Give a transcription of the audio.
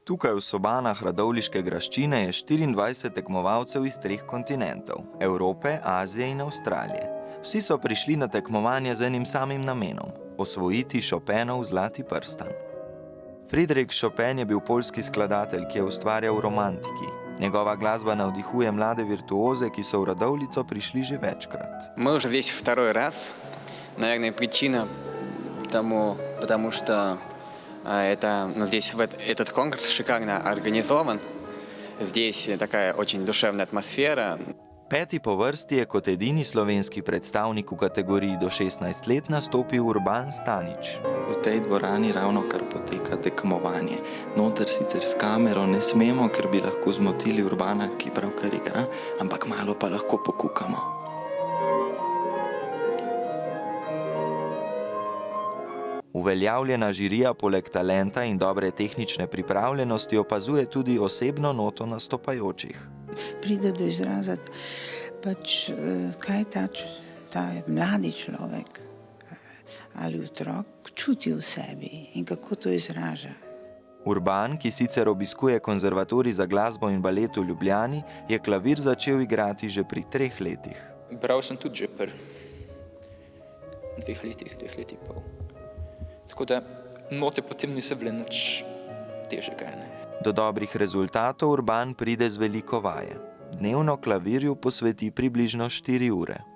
Tukaj v sobanah radovljiške graščine je 24 tekmovalcev iz 3 kontinentov – Evrope, Azije in Avstralije. Vsi so prišli na tekmovanje z enim samim namenom – osvojiti Chopinov zlati prstan. Friedrich Chopin je bil poljski skladatelj, ki je ustvarjal v romantiki. Njegova glasba navdihuje mlade virtuoze, ki so v Radovljico prišli že večkrat. Мы уже здесь второй раз. Наверное, причина тому, потому что здесь этот конкурс шикарно организован. Здесь такая очень dушевная атмосфера. Peti po vrsti je kot edini slovenski predstavnik v kategoriji do 16 let nastopil Urban Stanič. V tej dvorani ravnokar poteka tekmovanje. Noter sicer s kamero ne smemo, ker bi lahko zmotili Urbana, ki pravkar igra, ampak malo pa lahko pokukamo. Uveljavljena žirija poleg talenta in dobre tehnične pripravljenosti opazuje tudi osebno noto nastopajočih. Pride do izraza kaj ta mladi človek ali otrok čuti v sebi in kako to izraža. Urban, ki sicer obiskuje konzervatorij za glasbo in balet v Ljubljani, je klavir začel igrati že pri 3 letih. Bral sem tudi že pri 2 letih pol. Tako da note potem niso bile nič težjega. Do dobrih rezultatov Urban pride z veliko vaje. Dnevno klavirju posveti približno 4 ure.